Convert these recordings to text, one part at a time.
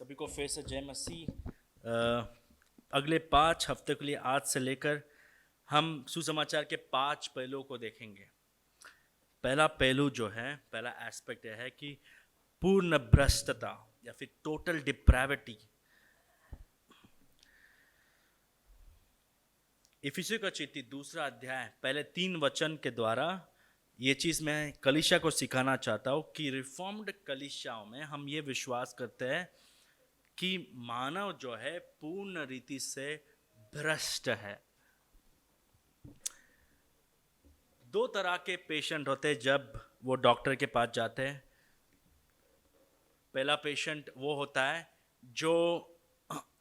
सभी को फिर से जय मसीह। अगले 5 हफ्ते के लिए आज से लेकर हम सुसमाचार के 5 पहलुओं को देखेंगे। पहला पहलू जो है, पहला एस्पेक्ट यह है कि पूर्ण भ्रष्टता या फिर टोटल डिप्रेविटी। इफिसियों का चिट्ठी 2 अध्याय पहले 3 वचन के द्वारा ये चीज़ मैं कलीसिया को सिखाना चाहता हूँ कि रिफॉर्म्ड कलीसियाओं में हम ये विश्वास करते हैं कि मानव जो है पूर्ण रीति से भ्रष्ट है। 2 तरह के पेशेंट होते हैं जब वो डॉक्टर के पास जाते हैं। पहला पेशेंट वो होता है जो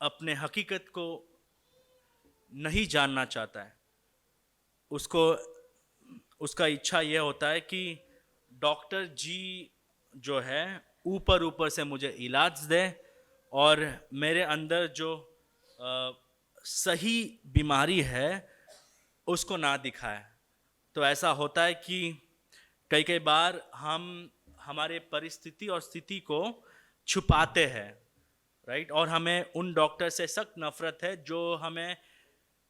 अपने हकीकत को नहीं जानना चाहता है। उसका इच्छा यह होता है कि डॉक्टर जी जो है ऊपर ऊपर से मुझे इलाज दे और मेरे अंदर जो सही बीमारी है उसको ना दिखाए। तो ऐसा होता है कि कई बार हम हमारे परिस्थिति और स्थिति को छुपाते हैं, राइट। और हमें उन डॉक्टर से सख्त नफरत है जो हमें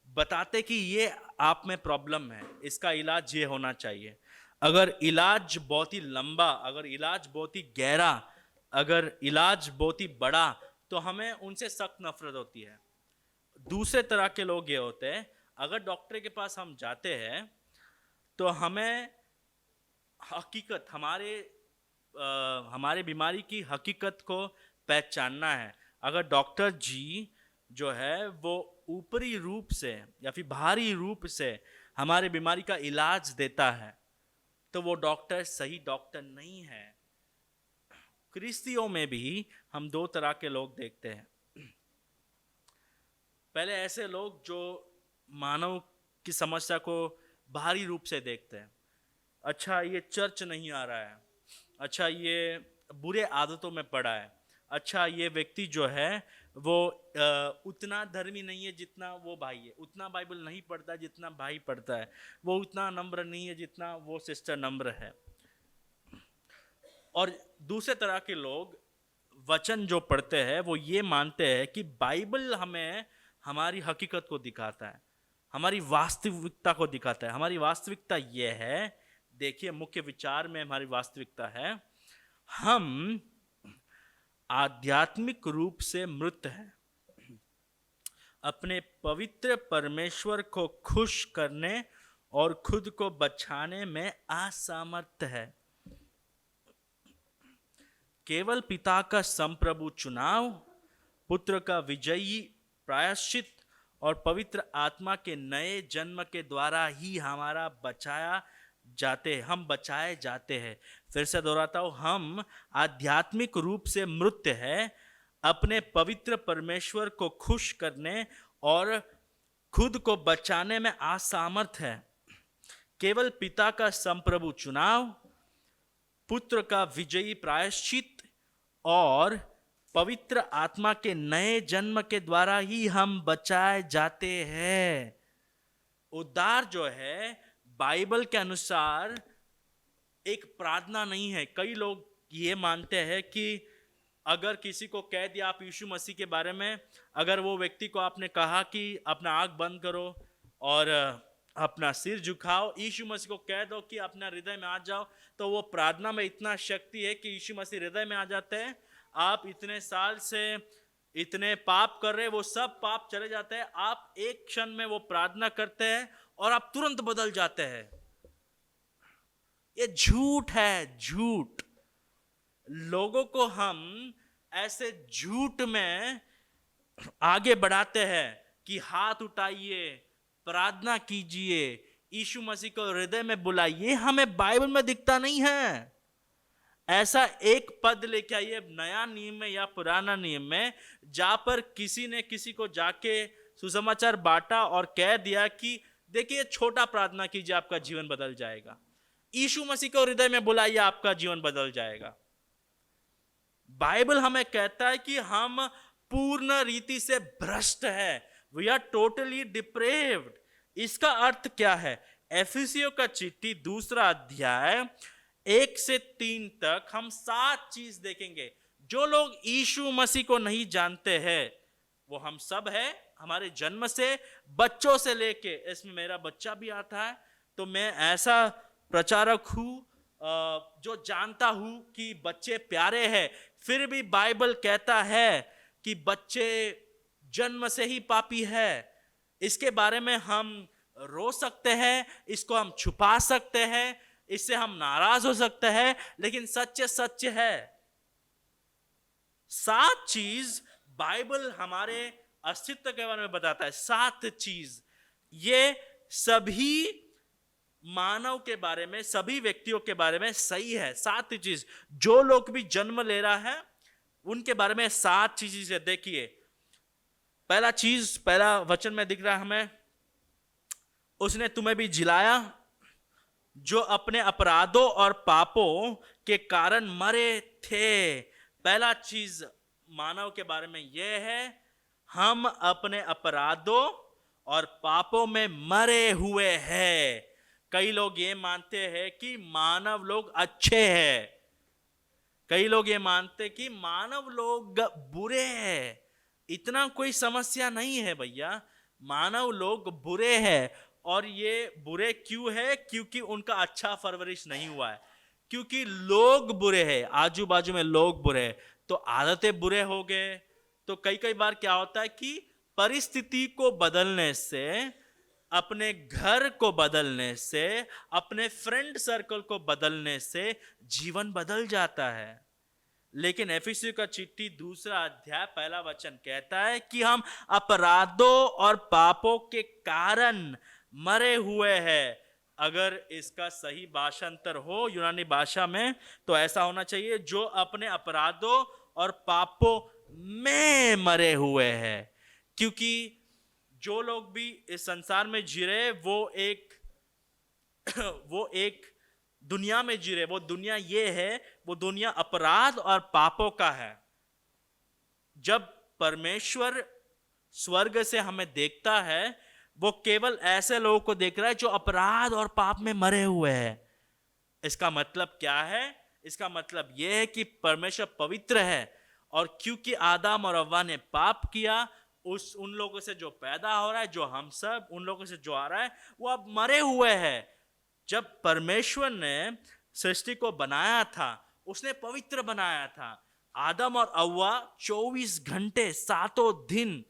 बताते कि ये आप में प्रॉब्लम है, इसका इलाज ये होना चाहिए। अगर इलाज बहुत ही लंबा, अगर इलाज बहुत ही गहरा, अगर इलाज बहुत ही बड़ा, तो हमें उनसे सख्त नफरत होती है। दूसरे तरह के लोग ये होते हैं, अगर डॉक्टर के पास हम जाते हैं तो हमें हकीकत, हमारे बीमारी की हकीकत को पहचानना है। अगर डॉक्टर जी जो है वो ऊपरी रूप से या फिर बाहरी रूप से हमारे बीमारी का इलाज देता है तो वो डॉक्टर सही डॉक्टर नहीं है। क्रिस्तियों में भी हम 2 तरह के लोग देखते हैं। पहले ऐसे लोग जो मानव की समस्या को बाहरी रूप से देखते हैं। अच्छा, ये चर्च नहीं आ रहा है, अच्छा ये बुरे आदतों में पड़ा है, अच्छा ये व्यक्ति जो है वो उतना धर्मी नहीं है जितना वो भाई है, उतना बाइबल नहीं पढ़ता जितना भाई पढ़ता है, वो उतना नम्र नहीं है जितना वो सिस्टर नम्र है। और दूसरे तरह के लोग वचन जो पढ़ते हैं वो ये मानते हैं कि बाइबल हमें हमारी हकीकत को दिखाता है, हमारी वास्तविकता को दिखाता है। हमारी वास्तविकता ये है, देखिए मुख्य विचार में हमारी वास्तविकता है, हम आध्यात्मिक रूप से मृत हैं, अपने पवित्र परमेश्वर को खुश करने और खुद को बचाने में असमर्थ है। केवल पिता का संप्रभु चुनाव, पुत्र का विजयी प्रायश्चित और पवित्र आत्मा के नए जन्म के द्वारा ही हम बचाए जाते हैं। फिर से दोहराता हूं, हम आध्यात्मिक रूप से मृत हैं, अपने पवित्र परमेश्वर को खुश करने और खुद को बचाने में असमर्थ है। केवल पिता का संप्रभु चुनाव, पुत्र का विजयी प्रायश्चित और पवित्र आत्मा के नए जन्म के द्वारा ही हम बचाए जाते हैं। उद्धार जो है बाइबल के अनुसार एक प्रार्थना नहीं है। कई लोग ये मानते हैं कि अगर किसी को कह दिया आप यीशु मसीह के बारे में, अगर वो व्यक्ति को आपने कहा कि अपना आंख बंद करो और अपना सिर झुकाओ, यीशु मसीह को कह दो कि अपना हृदय में आ जाओ, तो वो प्रार्थना में इतना शक्ति है कि यीशु मसीह हृदय में आ जाते हैं। आप इतने साल से इतने पाप कर रहे, वो सब पाप चले जाते हैं। आप एक क्षण में वो प्रार्थना करते हैं और आप तुरंत बदल जाते हैं। ये झूठ है, झूठ। लोगों को हम ऐसे झूठ में आगे बढ़ाते हैं कि हाथ उठाइए, प्रार्थना कीजिए, यीशु मसीह को हृदय में बुलाइए। हमें बाइबल में दिखता नहीं है। ऐसा एक पद लेके आइए नया नियम में या पुराना नियम में, जहां पर किसी ने किसी को जाके सुसमाचार बांटा और कह दिया कि देखिए छोटा प्रार्थना कीजिए आपका जीवन बदल जाएगा, यीशु मसीह को हृदय में बुलाइए आपका जीवन बदल जाएगा। बाइबल हमें कहता है कि हम पूर्ण रीति से भ्रष्ट है, वी आर टोटली डिप्रेव्ड। इसका अर्थ क्या है? एफिसियों का चिट्ठी 2 अध्याय 1 से 3 तक हम 7 चीज देखेंगे जो लोग यीशु मसीह को नहीं जानते हैं, वो हम सब है, हमारे जन्म से, बच्चों से लेके, इसमें मेरा बच्चा भी आता है। तो मैं ऐसा प्रचारक हूँ जो जानता हूँ कि बच्चे प्यारे हैं, फिर भी बाइबल कहता है कि बच्चे जन्म से ही पापी है। इसके बारे में हम रो सकते हैं, इसको हम छुपा सकते हैं, इससे हम नाराज हो सकते हैं, लेकिन सच सच है। 7 चीज बाइबल हमारे अस्तित्व के बारे में बताता है। 7 चीज, ये सभी मानव के बारे में, सभी व्यक्तियों के बारे में सही है। 7 चीज, जो लोग भी जन्म ले रहा है उनके बारे में 7 चीज है। देखिए, पहला वचन में दिख रहा है हमें, उसने तुम्हें भी जिलाया जो अपने अपराधों और पापों के कारण मरे थे। पहला चीज मानव के बारे में यह है, हम अपने अपराधों और पापों में मरे हुए हैं। कई लोग ये मानते हैं कि मानव लोग अच्छे हैं, कई लोग ये मानते कि मानव लोग बुरे हैं। इतना कोई समस्या नहीं है भैया, मानव लोग बुरे हैं। और ये बुरे क्यों है? क्योंकि उनका अच्छा परवरिश नहीं हुआ है, क्योंकि लोग बुरे हैं, आजू बाजू में लोग बुरे हैं, तो आदतें बुरे हो गए। तो कई बार क्या होता है कि परिस्थिति को बदलने से, अपने घर को बदलने से, अपने फ्रेंड सर्कल को बदलने से जीवन बदल जाता है। लेकिन एफिसियों का चिट्ठी 2 अध्याय 1 वचन कहता है कि हम अपराधों और पापों के कारण मरे हुए हैं। अगर इसका सही भाषांतर हो यूनानी भाषा में तो ऐसा होना चाहिए, जो अपने अपराधों और पापों में मरे हुए हैं। क्योंकि जो लोग भी इस संसार में जी रहे, वो एक दुनिया में जी रहे। वो दुनिया ये है, वो दुनिया अपराध और पापों का है। जब परमेश्वर स्वर्ग से हमें देखता है, वो केवल ऐसे लोगों को देख रहा है जो अपराध और पाप में मरे हुए हैं। इसका मतलब क्या है? इसका मतलब यह है कि परमेश्वर पवित्र है, और क्योंकि आदम और हव्वा ने पाप किया, उन लोगों से जो पैदा हो रहा है, जो हम सब, उन लोगों से जो आ रहा है, वो अब मरे हुए हैं। जब परमेश्वर ने सृष्टि को बनाया था, उसने पवित्र बनाया था। आदम और हव्वा 24 घंटे, 7 दिन,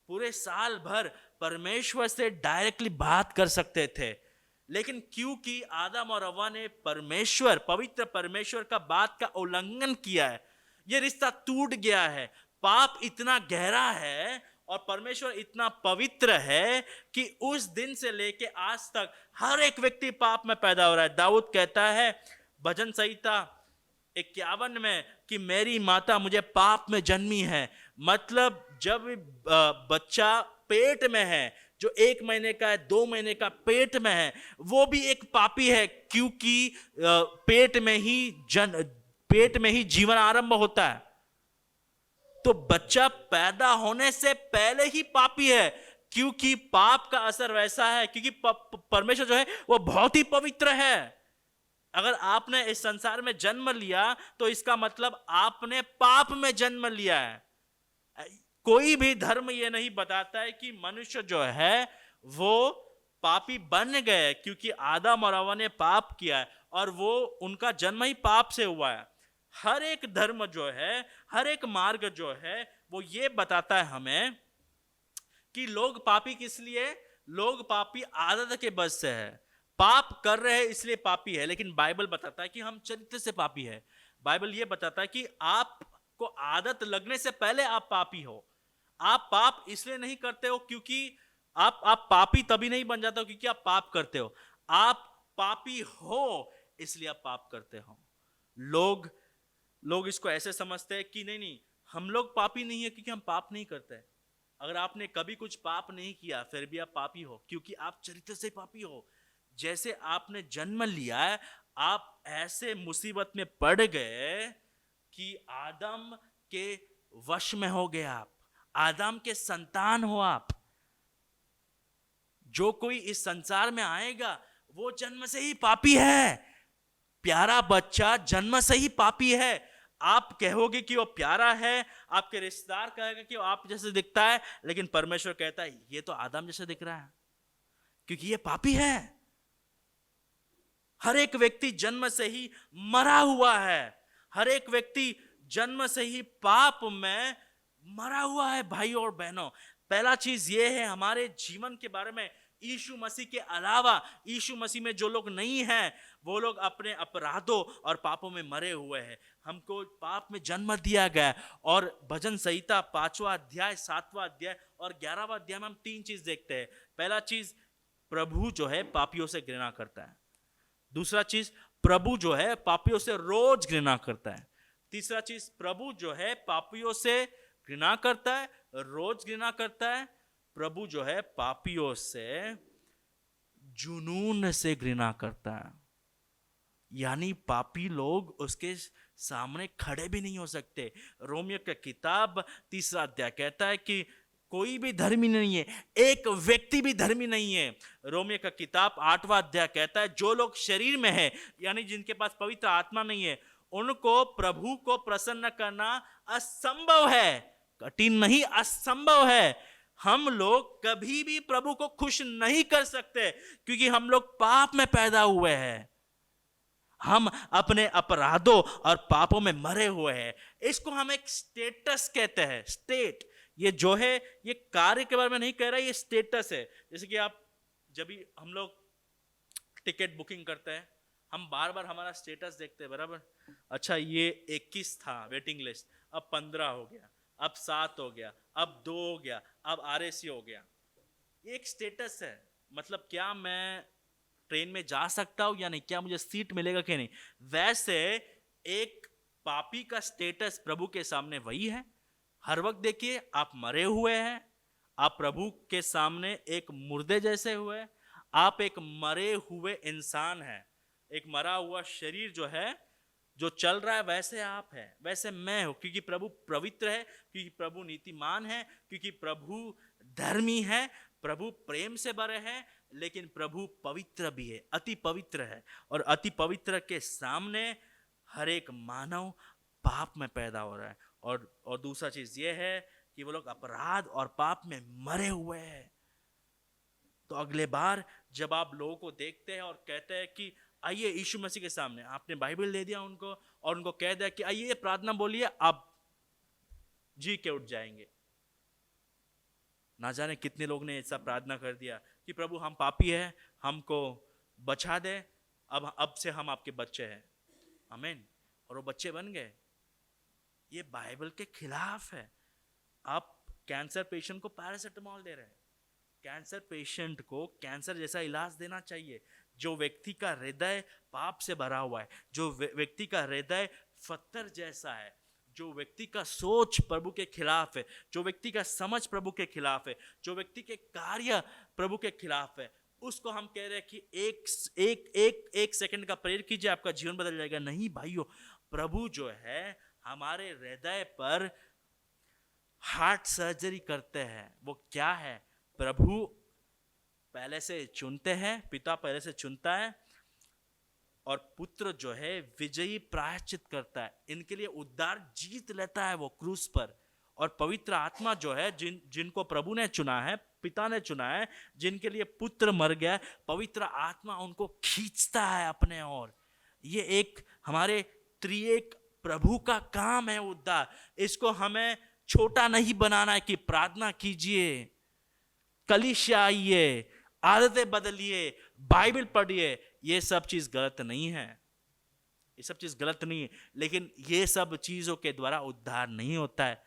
पूरे साल भर परमेश्वर से डायरेक्टली बात कर सकते थे। लेकिन क्योंकि आदम और हव्वा ने पवित्र परमेश्वर का बात का उल्लंघन किया है, यह रिश्ता टूट गया है। पाप इतना गहरा है और परमेश्वर इतना पवित्र है कि उस दिन से लेके आज तक हर एक व्यक्ति पाप में पैदा हो रहा है। दाऊद कहता है भजन संहिता 51 में कि मेरी माता मुझे पाप में जन्मी है। मतलब जब बच्चा पेट में है, जो 1 महीने का है, 2 महीने का पेट में है, वो भी एक पापी है, क्योंकि पेट में ही जीवन आरंभ होता है। तो बच्चा पैदा होने से पहले ही पापी है, क्योंकि पाप का असर वैसा है, क्योंकि परमेश्वर जो है वो बहुत ही पवित्र है। अगर आपने इस संसार में जन्म लिया तो इसका मतलब आपने पाप में जन्म लिया है। कोई भी धर्म ये नहीं बताता है कि मनुष्य जो है वो पापी बन गए क्योंकि आदम और हव्वा ने पाप किया है, और वो उनका जन्म ही पाप से हुआ है। हर एक धर्म जो है, हर एक मार्ग जो है, वो ये बताता है हमें कि लोग पापी किस लिए? लोग पापी आदत के बस से है, पाप कर रहे हैं इसलिए पापी है। लेकिन बाइबल बताता है कि हम चरित्र से पापी है। बाइबल ये बताता है कि आपको आदत लगने से पहले आप पापी हो। आप पाप इसलिए नहीं करते हो क्योंकि आप पापी तभी नहीं बन जाते हो क्योंकि आप पाप करते हो। आप पापी हो इसलिए आप पाप करते हो। लोग इसको ऐसे समझते हैं कि नहीं, हम लोग पापी नहीं है क्योंकि हम पाप नहीं करते। अगर आपने कभी कुछ पाप नहीं किया फिर भी आप पापी हो, क्योंकि आप चरित्र से पापी हो। जैसे आपने जन्म लिया है, आप ऐसे मुसीबत में पड़ गए कि आदम के वश में हो गए। आप आदम के संतान हो। आप जो कोई इस संसार में आएगा वो जन्म से ही पापी है। प्यारा बच्चा जन्म से ही पापी है। आप कहोगे कि वो प्यारा है, आपके रिश्तेदार कहेगा कि वो आप जैसे दिखता है, लेकिन परमेश्वर कहता है ये तो आदम जैसे दिख रहा है, क्योंकि ये पापी है। हर एक व्यक्ति जन्म से ही मरा हुआ है, हर एक व्यक्ति जन्म से ही पाप में मरा हुआ है। भाई और बहनों, पहला चीज ये है हमारे जीवन के बारे में, यीशु मसीह के अलावा, यीशु मसीह में जो लोग नहीं हैं वो लोग अपने अपराधों और पापों में मरे हुए हैं। हमको पाप में जन्म दिया गया है। और भजन संहिता 5वां अध्याय, 7वां अध्याय और 11वां अध्याय में हम 3 चीज देखते हैं। पहला चीज, प्रभु जो है पापियों से घृणा करता है। दूसरा चीज, प्रभु जो है पापियों से रोज घृणा करता है। तीसरा चीज, प्रभु जो है पापियों से घृणा करता है, रोज घृणा करता है। प्रभु जो है पापियों से जुनून से घृणा करता है, यानी पापी लोग उसके सामने खड़े भी नहीं हो सकते। रोमियो की किताब 3 अध्याय कहता है कि कोई भी धर्मी नहीं है, एक व्यक्ति भी धर्मी नहीं है। रोमियो का किताब 8वां अध्याय कहता है जो लोग शरीर में है, यानी जिनके पास पवित्र आत्मा नहीं है, उनको प्रभु को प्रसन्न करना असंभव है। कठिन नहीं, असंभव है। हम लोग कभी भी प्रभु को खुश नहीं कर सकते, क्योंकि हम लोग पाप में पैदा हुए हैं। हम अपने अपराधों और पापों में मरे हुए हैं। इसको हम एक स्टेटस कहते हैं। स्टेट, ये जो है ये कार्य के बारे में नहीं कह रहा, ये स्टेटस है। जैसे कि आप जब भी हम लोग टिकट बुकिंग करते हैं, हम बार बार हमारा स्टेटस देखते हैं, बराबर। अच्छा, ये 21 था वेटिंग लिस्ट, अब 15 हो गया, अब 7 हो गया, अब 2 हो गया, अब RAC हो गया। ये एक स्टेटस है। मतलब क्या मैं ट्रेन में जा सकता हूं या नहीं, क्या मुझे सीट मिलेगा कि नहीं। वैसे एक पापी का स्टेटस प्रभु के सामने वही है। हर वक्त देखिए, आप मरे हुए हैं, आप प्रभु के सामने एक मुर्दे जैसे हुए, आप एक मरे हुए इंसान हैं। एक मरा हुआ शरीर जो है, जो चल रहा है, वैसे आप हैं, वैसे मैं हूं। क्योंकि प्रभु पवित्र है, क्योंकि प्रभु नीतिमान है, क्योंकि प्रभु धर्मी है, प्रभु प्रेम से भरे हैं, लेकिन प्रभु पवित्र भी है, अति पवित्र है। और अति पवित्र के सामने हर एक मानव पाप में पैदा हो रहा है। और दूसरा चीज ये है कि वो लोग अपराध और पाप में मरे हुए हैं। तो अगले बार जब आप लोगों को देखते हैं और कहते हैं कि आइए यीशु मसीह के सामने, आपने बाइबल दे दिया उनको और उनको कह दिया कि आइए प्रार्थना बोलिए, आप जी के उठ जाएंगे। ना जाने कितने लोग ने ऐसा प्रार्थना कर दिया कि प्रभु हम पापी हैं, हमको बचा दे, अब से हम आपके बच्चे हैं, आमीन। और वो बच्चे बन गए। ये बाइबल के खिलाफ है। आप कैंसर पेशेंट को पैरासिटामोल दे रहे हैं। कैंसर पेशेंट को कैंसर जैसा इलाज देना चाहिए। जो व्यक्ति का हृदय पाप से भरा हुआ है, जो व्यक्ति का हृदय पत्थर जैसा है, जो व्यक्ति का सोच प्रभु के खिलाफ है, जो व्यक्ति का समझ प्रभु के खिलाफ है, जो व्यक्ति के कार्य प्रभु के खिलाफ है, उसको हम कह रहे हैं कि एक सेकंड का प्रेयर कीजिए, आपका जीवन बदल जाएगा। नहीं भाइयों, प्रभु जो है हमारे हृदय पर हार्ट सर्जरी करते हैं। वो क्या है? प्रभु पहले से चुनते हैं, पिता पहले से चुनता है, और पुत्र जो है विजयी प्रायश्चित करता है। इनके लिए उद्धार जीत लेता है वो क्रूस पर। और पवित्र आत्मा जो है, जिनको प्रभु ने चुना है, पिता ने चुना है, जिनके लिए पुत्र मर गया, पवित्र आत्मा उनको खींचता है अपने ओर। ये एक हमारे त्रिएक प्रभु का काम है उद्धार। इसको हमें छोटा नहीं बनाना है कि प्रार्थना कीजिए, कलीसिया आइए, आदतें बदलिए, बाइबल पढ़िए। ये सब चीज गलत नहीं है, ये सब चीज गलत नहीं है, लेकिन ये सब चीजों के द्वारा उद्धार नहीं होता है।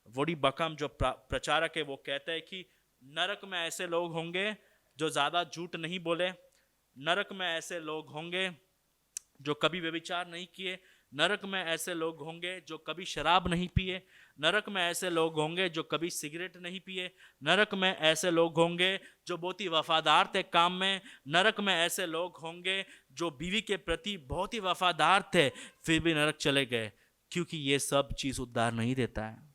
वोडी बकम जो प्रचारक है, वो कहते हैं कि नरक में ऐसे लोग होंगे जो ज्यादा झूठ नहीं बोले, नरक में ऐसे लोग होंगे जो कभी व्यभिचार नहीं किए, नरक में ऐसे लोग होंगे जो कभी शराब नहीं पिए, नरक में ऐसे लोग होंगे जो कभी सिगरेट नहीं पिए, नरक में ऐसे लोग होंगे जो बहुत ही वफादार थे काम में, नरक में ऐसे लोग होंगे जो बीवी के प्रति बहुत ही वफादार थे फिर भी नरक चले गए, क्योंकि ये सब चीज उद्धार नहीं देता है।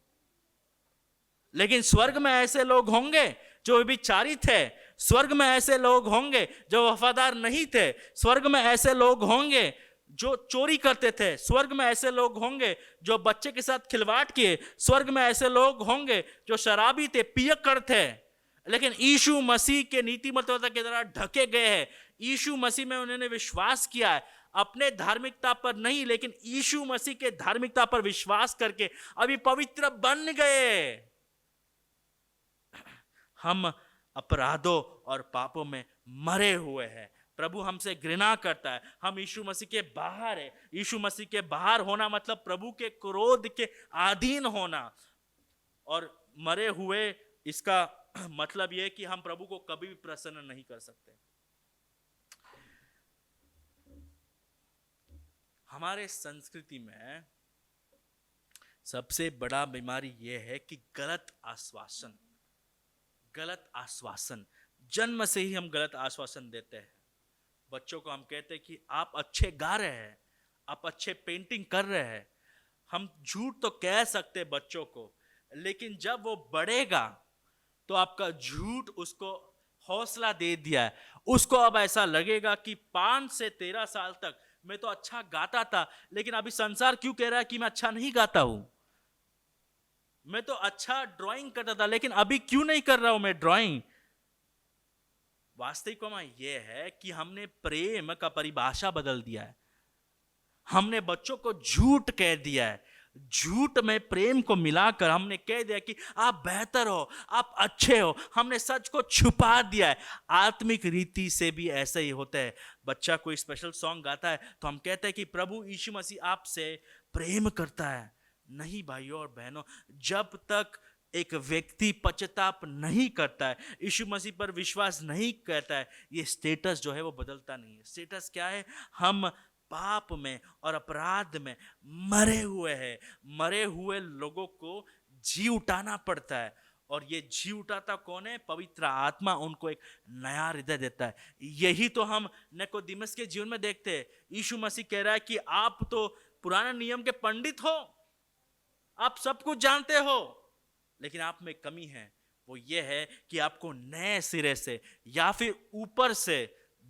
लेकिन स्वर्ग में ऐसे लोग होंगे जो व्यभिचारी थे, स्वर्ग में ऐसे लोग होंगे जो वफादार नहीं थे, स्वर्ग में ऐसे लोग होंगे जो चोरी करते थे, स्वर्ग में ऐसे लोग होंगे जो बच्चे के साथ खिलवाड़ किए, स्वर्ग में ऐसे लोग होंगे जो शराबी थे, पियक्कड़ थे, लेकिन यीशु मसीह के नीतिमत्ता के द्वारा ढके गए हैं। यीशु मसीह में उन्होंने विश्वास किया है, अपने धार्मिकता पर नहीं लेकिन यीशु मसीह के धार्मिकता पर विश्वास करके अभी पवित्र बन गए। हम अपराधों और पापों में मरे हुए हैं। प्रभु हमसे घृणा करता है, हम यीशु मसीह के बाहर है। यीशु मसीह के बाहर होना मतलब प्रभु के क्रोध के अधीन होना। और मरे हुए, इसका मतलब यह कि हम प्रभु को कभी भी प्रसन्न नहीं कर सकते। हमारे संस्कृति में सबसे बड़ा बीमारी यह है कि गलत आश्वासन, जन्म से ही हम गलत आश्वासन देते हैं। बच्चों को हम कहते हैं कि आप अच्छे गा रहे हैं, आप अच्छे पेंटिंग कर रहे हैं। हम झूठ तो कह सकते हैं बच्चों को, लेकिन जब वो बढ़ेगा तो आपका झूठ उसको हौसला दे दिया है। उसको अब ऐसा लगेगा कि 5 से 13 साल तक मैं तो अच्छा गाता था, लेकिन अभी संसार क्यों कह रहा है कि मैं अच्छा नहीं गाता हूं। मैं तो अच्छा ड्राइंग करता था, लेकिन अभी क्यों नहीं कर रहा हूं मैं ड्राइंग। वास्तविक में यह है कि हमने प्रेम का परिभाषा बदल दिया है। हमने बच्चों को झूठ कह दिया है। झूठ में प्रेम को मिलाकर हमने कह दिया कि आप बेहतर हो, आप अच्छे हो। हमने सच को छुपा दिया है। आत्मिक रीति से भी ऐसा ही होता है। बच्चा कोई स्पेशल सॉन्ग गाता है तो हम कहते हैं कि प्रभु यीशु मसीह आपसे प्रेम करता है। नहीं भाइयों और बहनों, जब तक एक व्यक्ति पश्चाताप नहीं करता है, यीशु मसीह पर विश्वास नहीं करता है, ये स्टेटस जो है वो बदलता नहीं है। स्टेटस क्या है? हम पाप में और अपराध में मरे हुए हैं। मरे हुए लोगों को जी उठाना पड़ता है, और ये जी उठाता कौन है? पवित्र आत्मा उनको एक नया हृदय देता है। यही तो हम निकोदेमुस के जीवन में देखते हैं। यीशु मसीह कह रहा है कि आप तो पुराने नियम के पंडित हो, आप सब कुछ जानते हो, लेकिन आप में कमी है। वो ये है कि आपको नए सिरे से या फिर ऊपर से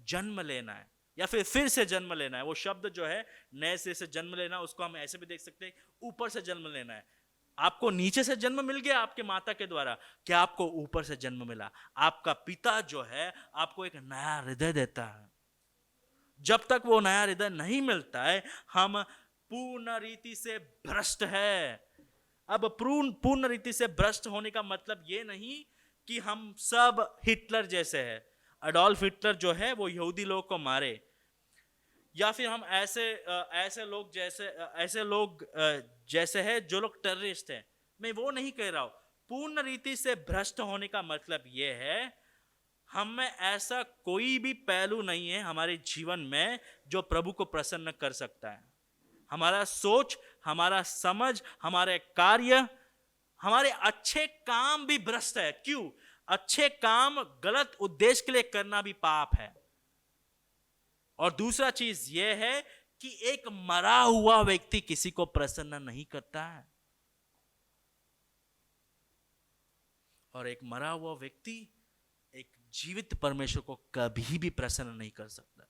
जन्म लेना है, या फिर से जन्म लेना है। वो शब्द जो है नए सिरे से जन्म लेना, उसको हम ऐसे भी देख सकते हैं, ऊपर से जन्म लेना है। आपको नीचे से जन्म मिल गया आपके माता के द्वारा, क्या आपको ऊपर से जन्म मिला? आपका पिता जो है आपको एक नया हृदय देता है। जब तक वो नया हृदय नहीं मिलता है, हम पूर्ण रीति से भ्रष्ट है। अब पूर्ण रीति से भ्रष्ट होने का मतलब ये नहीं कि हम सब हिटलर जैसे हैं। अडोल्फ हिटलर जो है वो यहूदी लोग को मारे, या फिर हम ऐसे लोग जैसे हैं जो लोग टेररिस्ट हैं। मैं वो नहीं कह रहा हूं। पूर्ण रीति से भ्रष्ट होने का मतलब ये है, हम में ऐसा कोई भी पहलू नहीं है हमारे जीवन में जो प्रभु को प्रसन्न कर सकता है। हमारा सोच, हमारा समझ, हमारे कार्य, हमारे अच्छे काम भी भ्रष्ट है। क्यों? अच्छे काम गलत उद्देश्य के लिए करना भी पाप है। और दूसरा चीज यह है कि एक मरा हुआ व्यक्ति किसी को प्रसन्न नहीं करता है, और एक मरा हुआ व्यक्ति एक जीवित परमेश्वर को कभी भी प्रसन्न नहीं कर सकता।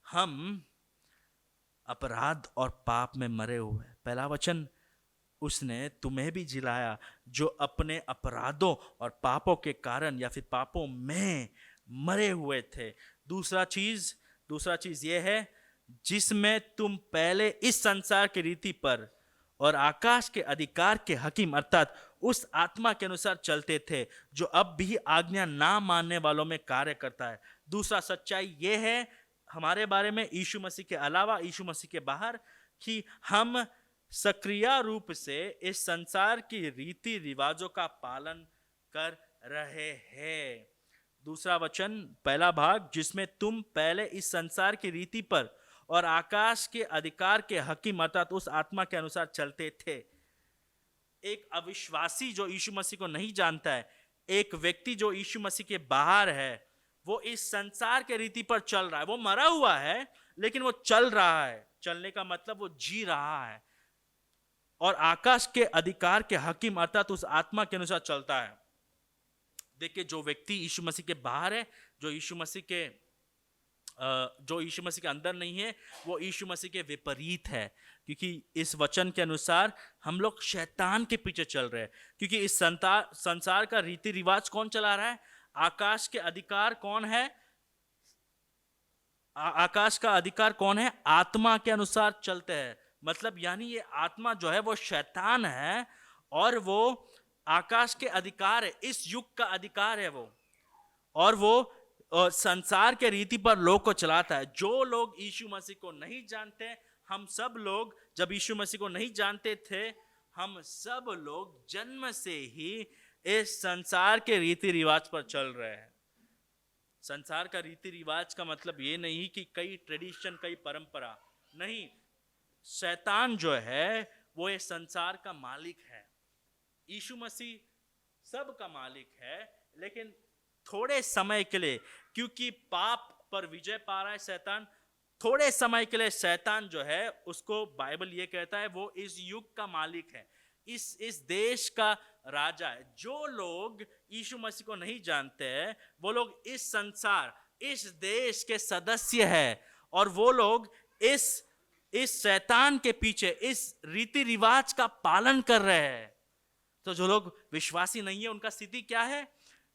हम अपराध और पाप में मरे हुए। पहला वचन, उसने तुम्हें भी जिलाया जो अपने अपराधों और पापों के कारण या फिर पापों में मरे हुए थे। दूसरा चीज यह है, जिसमें तुम पहले इस संसार की रीति पर और आकाश के अधिकार के हकीम अर्थात उस आत्मा के अनुसार चलते थे जो अब भी आज्ञा ना मानने वालों में कार्य करता है। दूसरा सच्चाई यह है हमारे बारे में, यीशु मसीह के अलावा, यीशु मसीह के बाहर, कि हम सक्रिय रूप से इस संसार की रीति रिवाजों का पालन कर रहे हैं। दूसरा वचन, पहला भाग, जिसमें तुम पहले इस संसार की रीति पर और आकाश के अधिकार के हकीम अर्थात उस आत्मा के अनुसार चलते थे। एक अविश्वासी जो यीशु मसीह को नहीं जानता है, एक व्यक्ति जो यीशु मसीह के बाहर है, वो इस संसार के रीति पर चल रहा है। वो मरा हुआ है लेकिन वो चल रहा है। चलने का मतलब वो जी रहा है, और आकाश के अधिकार के हकीम अर्थात उस आत्मा के अनुसार चलता है। देखिए, जो व्यक्ति यीशु मसीह के बाहर है, जो यीशु मसीह के जो यीशु मसीह के अंदर नहीं है वो यीशु मसीह के विपरीत है, क्योंकि इस वचन के अनुसार हम लोग शैतान के पीछे चल रहे हैं। क्योंकि इस संसार का रीति रिवाज कौन चला रहा है? आकाश के अधिकार कौन है? आकाश का अधिकार कौन है? आत्मा के अनुसार चलते हैं। मतलब यानी ये आत्मा जो है वो शैतान है और वो आकाश के अधिकार है, इस युग का अधिकार है वो, और वो संसार के रीति पर लोग को चलाता है। जो लोग यीशु मसीह को नहीं जानते, हम सब लोग जब यीशु मसीह को नहीं जानते थे, हम सब लोग जन्म से ही इस संसार के रीति रिवाज पर चल रहे हैं। संसार का रीति रिवाज का मतलब ये नहीं कि कई ट्रेडिशन, कई परंपरा नहीं। शैतान जो है वो ये संसार का मालिक है। यीशु मसीह सब का मालिक है, लेकिन थोड़े समय के लिए, क्योंकि पाप पर विजय पा रहा है शैतान, थोड़े समय के लिए शैतान जो है उसको बाइबल ये कहता है वो इस युग का मालिक है, इस देश का राजा है। जो लोग यीशु मसीह को नहीं जानते हैं वो लोग इस संसार, इस देश के सदस्य है, और वो लोग इस शैतान के पीछे, इस रीति रिवाज का पालन कर रहे हैं। तो जो लोग विश्वासी नहीं है उनका स्थिति क्या है?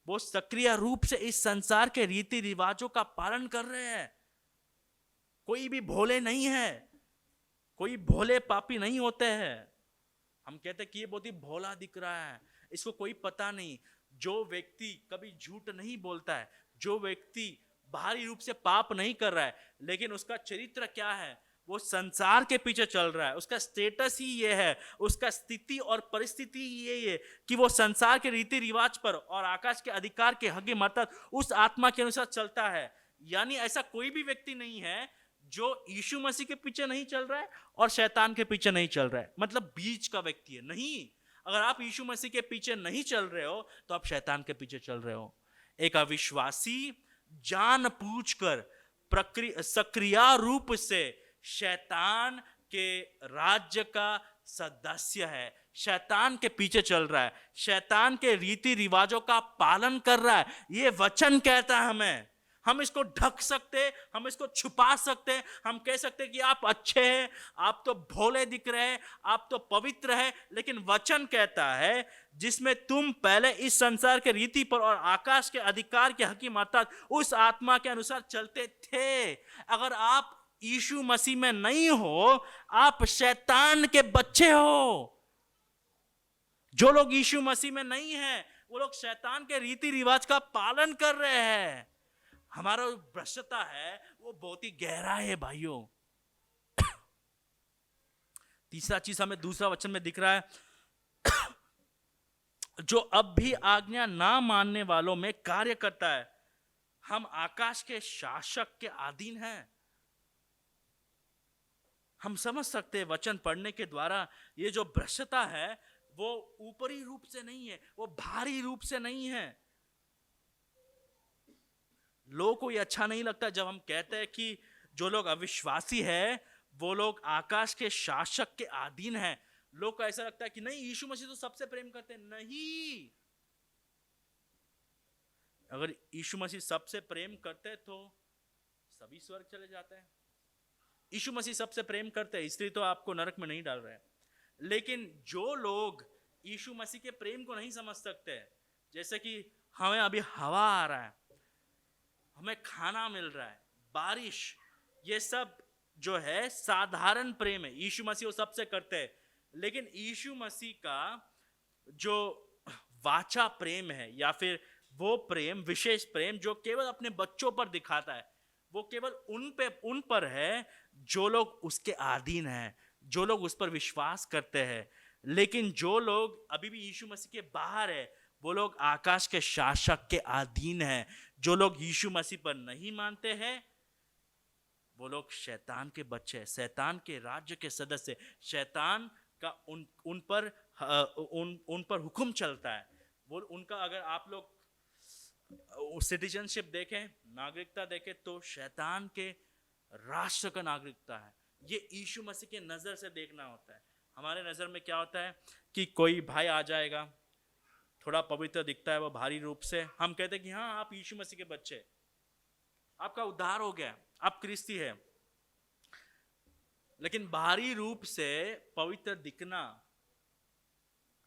वो सक्रिय रूप से इस संसार के रीति रिवाजों का पालन कर रहे हैं। कोई भी भोले नहीं है, कोई भोले पापी नहीं होते हैं। हम कहते हैं कि ये बहुत ही भोला दिख रहा है, इसको कोई पता नहीं। जो व्यक्ति कभी झूठ नहीं बोलता है, जो व्यक्ति बाहरी रूप से पाप नहीं कर रहा है, लेकिन उसका चरित्र क्या है? वो संसार के पीछे चल रहा है। उसका स्टेटस ही ये है, उसका स्थिति और परिस्थिति ही ये है कि वो संसार के रीति रिवाज पर और आकाश के अधिकार के हक मतलब उस आत्मा के अनुसार चलता है। यानी ऐसा कोई भी व्यक्ति नहीं है जो यीशु मसीह के पीछे नहीं चल रहा है और शैतान के पीछे नहीं चल रहा है, मतलब बीच का व्यक्ति है। नहीं, अगर आप यीशु मसीह के पीछे नहीं चल रहे हो तो आप शैतान के पीछे चल रहे हो। एक अविश्वासी जानबूझकर सक्रिय रूप से शैतान के राज्य का सदस्य है, शैतान के पीछे चल रहा है, शैतान के रीति रिवाजों का पालन कर रहा है। ये वचन कहता है हमें। हम इसको ढक सकते, हम इसको छुपा सकते, हम कह सकते कि आप अच्छे हैं, आप तो भोले दिख रहे हैं, आप तो पवित्र हैं, लेकिन वचन कहता है जिसमें तुम पहले इस संसार के रीति पर और आकाश के अधिकार के हकीम अर्थात उस आत्मा के अनुसार चलते थे। अगर आप यीशु मसीह में नहीं हो, आप शैतान के बच्चे हो। जो लोग यीशु मसीह में नहीं हैं वो लोग शैतान के रीति रिवाज का पालन कर रहे हैं। हमारा भ्रष्टता है वो बहुत ही गहरा है भाइयों। तीसरा चीज हमें दूसरा वचन में दिख रहा है, जो अब भी आज्ञा ना मानने वालों में कार्य करता है। हम आकाश के शासक के अधीन हैं। हम समझ सकते हैं वचन पढ़ने के द्वारा ये जो भ्रष्टता है वो ऊपरी रूप से नहीं है, वो भारी रूप से नहीं है। लोगों को ये अच्छा नहीं लगता जब हम कहते हैं कि जो लोग अविश्वासी है वो लोग आकाश के शासक के अधीन हैं। लोग को ऐसा लगता है कि नहीं, यीशु मसीह तो सबसे प्रेम करते हैं। नहीं, अगर यीशु मसीह सबसे प्रेम करते तो सभी स्वर्ग चले जाते हैं। यीशु मसीह सबसे प्रेम करते हैं इसलिए तो आपको नरक में नहीं डाल रहे हैं। लेकिन जो लोग यीशु मसीह के प्रेम को नहीं समझ सकते, जैसे कि हमें अभी हवा आ रहा है, हमें खाना मिल रहा है, बारिश, ये सब जो है साधारण प्रेम है। यीशु मसीह वो सबसे करते हैं। लेकिन यीशु मसीह का जो वाचा प्रेम है या फिर वो प्रेम, विशेष प्रेम जो केवल अपने बच्चों पर दिखाता है, वो केवल उन पर है जो लोग उसके अधीन हैं, जो लोग उस पर विश्वास करते हैं। लेकिन जो लोग अभी भी यीशु मसीह के बाहर है वो लोग आकाश के शासक के अधीन हैं। जो लोग यीशु मसीह पर नहीं मानते हैं वो लोग शैतान के बच्चे हैं, शैतान के राज्य के सदस्य। शैतान का उन पर हुक्म चलता है। वो उनका, अगर आप लोग सिटीजनशिप देखें, नागरिकता देखें, तो शैतान के राष्ट्र का नागरिकता है। ये यीशु मसीह के नजर से देखना होता है। हमारे नजर में क्या होता है कि कोई भाई आ जाएगा, थोड़ा पवित्र दिखता है वो भारी रूप से, हम कहते हैं कि हाँ आप यीशु मसीह के बच्चे, आपका उद्धार हो गया, आप क्रिस्ती है, लेकिन बाहरी रूप से पवित्र दिखना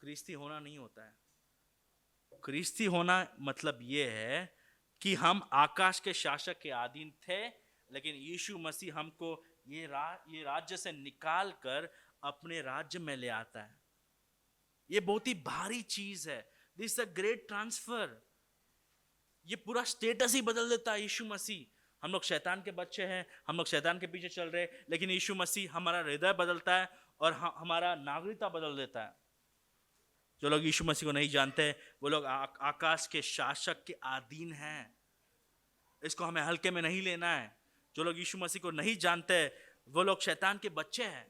क्रिस्ती होना नहीं होता है। क्रिस्ती होना मतलब यह है कि हम आकाश के शासक के अधीन थे, लेकिन यीशु मसीह हमको ये राज्य से निकाल कर अपने राज्य में ले आता है। ये बहुत ही भारी चीज है। This a great transfer. ये पूरा स्टेटस ही बदल देता है यीशु मसीह। हम लोग शैतान के बच्चे हैं, हम लोग शैतान के पीछे चल रहे हैं, लेकिन यीशु मसीह हमारा हृदय बदलता है और हमारा नागरिकता बदल देता है। जो लोग यीशु मसीह को नहीं जानते वो लोग आकाश के शासक के अधीन हैं। इसको हमें हल्के में नहीं लेना है। जो लोग यीशु मसीह को नहीं जानते वो लोग शैतान के बच्चे हैं।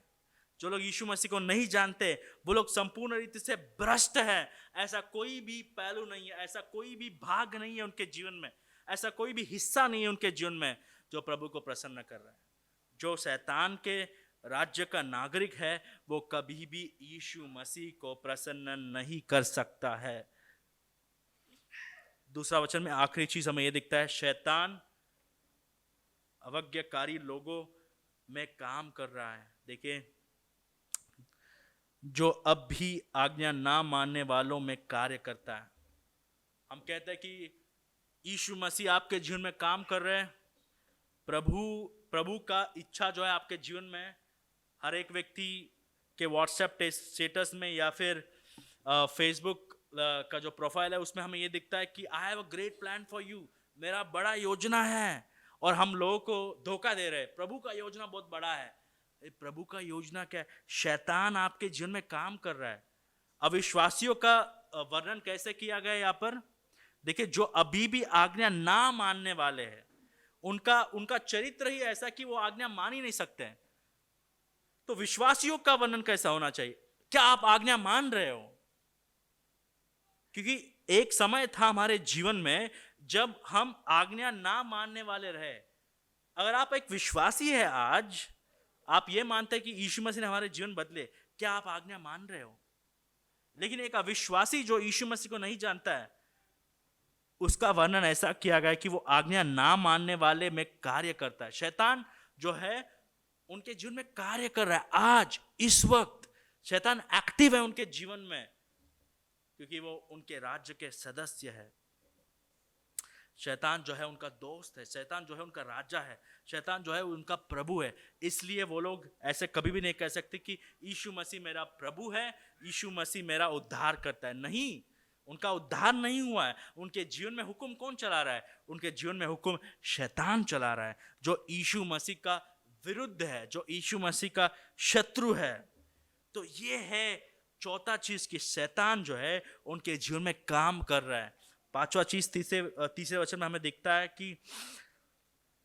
जो लोग यीशु मसीह को नहीं जानते वो लोग संपूर्ण रीति से भ्रष्ट है। ऐसा कोई भी पहलू नहीं है, ऐसा कोई भी भाग नहीं है उनके जीवन में, ऐसा कोई भी हिस्सा नहीं है उनके जीवन में जो प्रभु को प्रसन्न कर रहा है। जो शैतान के राज्य का नागरिक है वो कभी भी यीशु मसीह को प्रसन्न नहीं कर सकता है। दूसरा वचन में आखिरी चीज हमें यह दिखता है, शैतान अवज्ञाकारी लोगों में काम कर रहा है। देखिए, जो अब भी आज्ञा ना मानने वालों में कार्य करता है। हम कहते हैं कि यीशु मसीह आपके जीवन में काम कर रहे हैं। प्रभु का इच्छा जो है आपके जीवन में, हर एक व्यक्ति के व्हाट्सएप स्टेटस में या फिर फेसबुक का जो प्रोफाइल है उसमें हमें ये दिखता है कि I have a great plan for you, मेरा बड़ा योजना है। और हम लोगों को धोखा दे रहे हैं, प्रभु का योजना बहुत बड़ा है। प्रभु का योजना क्या है? शैतान आपके जीवन में काम कर रहा है। अविश्वासियों का वर्णन कैसे किया गया यहाँ पर? देखिए, जो अभी भी आज्ञा ना मानने वाले हैं उनका चरित्र ही ऐसा कि वो आज्ञा मान ही नहीं सकते हैं। तो विश्वासियों का वर्णन कैसा होना चाहिए? क्या आप आज्ञा मान रहे हो? क्योंकि एक समय था हमारे जीवन में जब हम आज्ञा ना मानने वाले रहे। अगर आप एक विश्वासी है, आज आप ये मानते हैं कि यीशु मसीह ने हमारे जीवन बदले, क्या आप आज्ञा मान रहे हो? लेकिन एक अविश्वासी जो यीशु मसीह को नहीं जानता है उसका वर्णन ऐसा किया गया कि वो आज्ञा ना मानने वाले में कार्य करता है। शैतान जो है उनके जीवन में कार्य कर रहा है। आज इस वक्त शैतान एक्टिव है उनके जीवन में, क्योंकि वो उनके राज्य के सदस्य है। शैतान जो है उनका दोस्त है, शैतान जो है उनका राजा है, शैतान जो है उनका प्रभु है। इसलिए वो लोग ऐसे कभी भी नहीं कह सकते कि यीशु मसीह मेरा प्रभु है, यीशु मसीह मेरा उद्धार करता है। नहीं, उनका उद्धार नहीं हुआ है। उनके जीवन में हुक्म कौन चला रहा है? उनके जीवन में हुक्म शैतान चला रहा है, जो यीशु मसीह का विरुद्ध है, जो यीशु मसीह का शत्रु है। तो ये है चौथा चीज कि शैतान जो है उनके जीवन में काम कर रहा है। पांचवा चीज तीसरे वचन में हमें दिखता है कि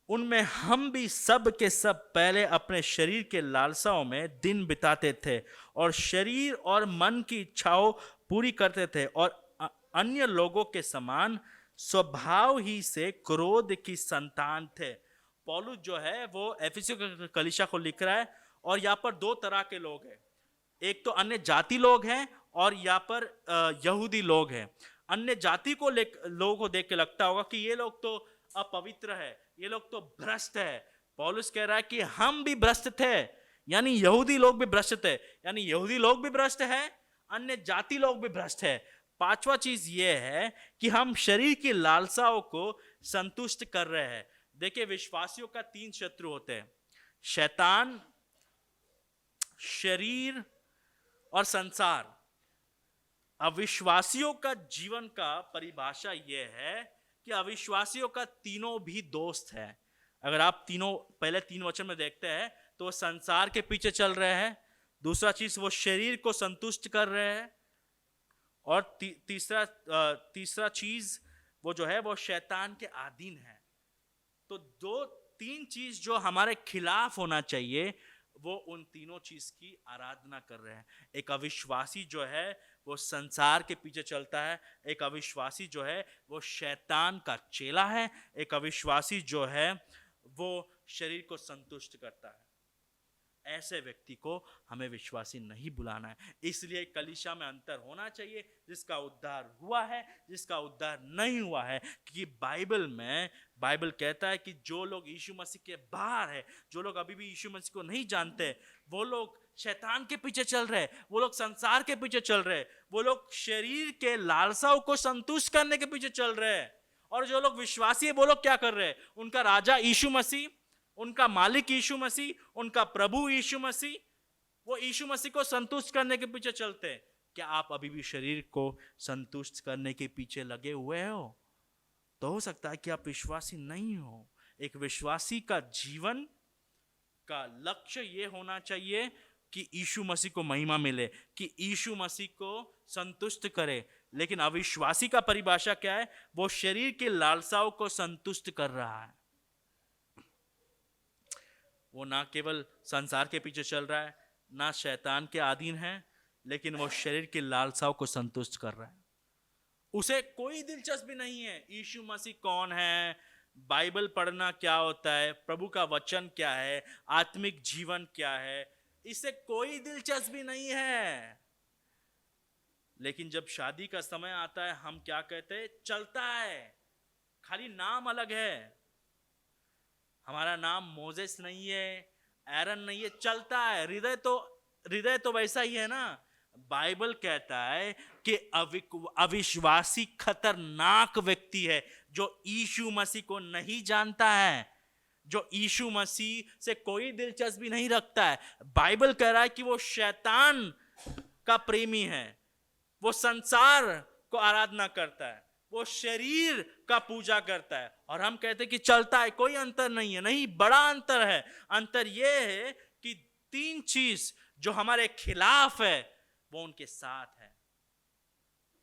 उनमें हम भी सब के सब पहले अपने शरीर के लालसाओं में दिन बिताते थे और शरीर और मन की इच्छाओं पूरी करते थे और अन्य लोगों के समान स्वभाव ही से क्रोध की संतान थे। पौलुस जो है वो एफिसियों कलीसिया को लिख रहा है और यहाँ पर दो तरह के लोग हैं। एक तो अन्य जाति लोग हैं और यहाँ पर यहूदी लोग हैं। अन्य जाति को लोगों को देख के लगता होगा कि ये लोग तो अपवित्र है, ये लोग तो भ्रष्ट है। पौलुस कह रहा है कि हम भी भ्रष्ट थे, यानी यहूदी लोग भी भ्रष्ट थे, यानी यहूदी लोग भी भ्रष्ट है, अन्य जाति लोग भी भ्रष्ट है। पांचवा चीज ये है कि हम शरीर की लालसाओं को संतुष्ट कर रहे हैं। देखिए, विश्वासियों का तीन शत्रु होते हैं, शैतान, शरीर और संसार। अविश्वासियों का जीवन का परिभाषा यह है कि अविश्वासियों का तीनों भी दोस्त है। अगर आप तीनों पहले तीन वचन में देखते हैं तो वो संसार के पीछे चल रहे हैं, दूसरा चीज वो शरीर को संतुष्ट कर रहे हैं, और तीसरा चीज वो जो है वो शैतान के अधीन है। तो दो तीन चीज जो हमारे खिलाफ होना चाहिए वो उन तीनों चीज की आराधना कर रहे हैं। एक अविश्वासी जो है वो संसार के पीछे चलता है, एक अविश्वासी जो है वो शैतान का चेला है, एक अविश्वासी जो है वो शरीर को संतुष्ट करता है। ऐसे व्यक्ति को हमें विश्वासी नहीं बुलाना है। इसलिए कलीसिया में अंतर होना चाहिए, जिसका उद्धार हुआ है, जिसका उद्धार नहीं हुआ है। क्योंकि बाइबल कहता है कि जो लोग यीशु मसीह के बाहर है, जो लोग अभी भी यीशु मसीह को नहीं जानते, वो लोग शैतान के पीछे चल रहे, वो लोग संसार के पीछे चल रहे, वो लोग शरीर के लालसाओं को संतुष्ट करने के पीछे चल रहे। और जो लोग विश्वासी है वो लोग क्या कर रहे हैं? उनका राजा यीशु मसीह, उनका मालिक यीशु मसीह, उनका प्रभु यीशु मसीह, वो यीशु मसीह को संतुष्ट करने के पीछे चलते हैं। क्या आप अभी भी शरीर को संतुष्ट करने के पीछे लगे हुए हो? तो हो सकता है कि आप विश्वासी नहीं हो। एक विश्वासी का जीवन का लक्ष्य ये होना चाहिए कि यीशु मसीह को महिमा मिले, कि यीशु मसीह को संतुष्ट करे। लेकिन अविश्वासी का परिभाषा क्या है? वो शरीर के लालसाओं को संतुष्ट कर रहा है। वो ना केवल संसार के पीछे चल रहा है, ना शैतान के अधीन है, लेकिन वो शरीर के लालसाओं को संतुष्ट कर रहा है। उसे कोई दिलचस्पी नहीं है यीशु मसीह कौन है, बाइबल पढ़ना क्या होता है, प्रभु का वचन क्या है, आत्मिक जीवन क्या है, इससे कोई दिलचस्पी नहीं है। लेकिन जब शादी का समय आता है, हम क्या कहते हैं? चलता है, खाली नाम अलग है। हमारा नाम मोजेस नहीं है, एरन नहीं है, चलता है। हृदय तो वैसा ही है ना। बाइबल कहता है कि अविश्वासी खतरनाक व्यक्ति है जो यीशु मसीह को नहीं जानता है, जो यीशु मसीह से कोई दिलचस्पी नहीं रखता है। बाइबल कह रहा है कि वो शैतान का प्रेमी है, वो संसार को आराधना करता है, वो शरीर का पूजा करता है। और हम कहते हैं कि चलता है, कोई अंतर नहीं है। नहीं, बड़ा अंतर है। अंतर यह है कि 3 चीज जो हमारे खिलाफ है वो उनके साथ है: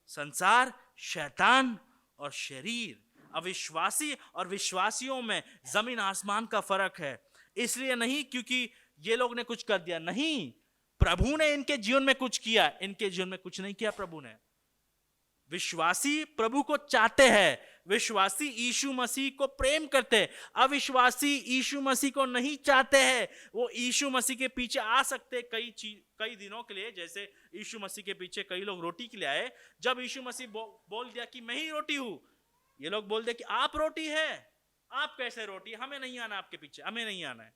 संसार, शैतान और शरीर। अविश्वासी और विश्वासियों में जमीन आसमान का फर्क है। इसलिए नहीं क्योंकि ये लोग ने कुछ कर दिया, नहीं, प्रभु ने इनके जीवन में कुछ किया, इनके जीवन में कुछ नहीं किया प्रभु ने। विश्वासी प्रभु को चाहते हैं, विश्वासी यीशु मसीह को प्रेम करते हैं। अविश्वासी यीशु मसीह को नहीं चाहते हैं। वो यीशु मसीह के पीछे आ सकते कई दिनों के लिए, जैसे यीशु मसीह के पीछे कई लोग रोटी के लिए आए। जब यीशु मसीह बोल दिया कि मैं ही रोटी हूं, ये लोग बोल दे कि आप रोटी है, आप कैसे रोटी, हमें नहीं आना आपके पीछे, हमें नहीं आना है।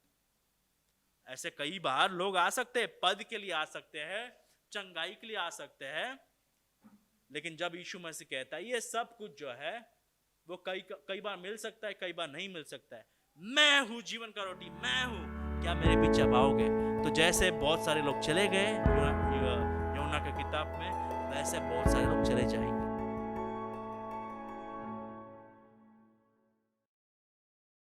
ऐसे कई बार लोग आ सकते हैं, पद के लिए आ सकते हैं, चंगाई के लिए आ सकते हैं। लेकिन जब यीशु मसीह कहता है ये सब कुछ जो है वो कई बार मिल सकता है, कई बार नहीं मिल सकता है। मैं हूं जीवन का रोटी, मैं हूं, क्या मेरे पीछे अब आओगे? तो जैसे बहुत सारे लोग चले गए यूहन्ना की किताब में, वैसे बहुत सारे लोग चले जाएंगे।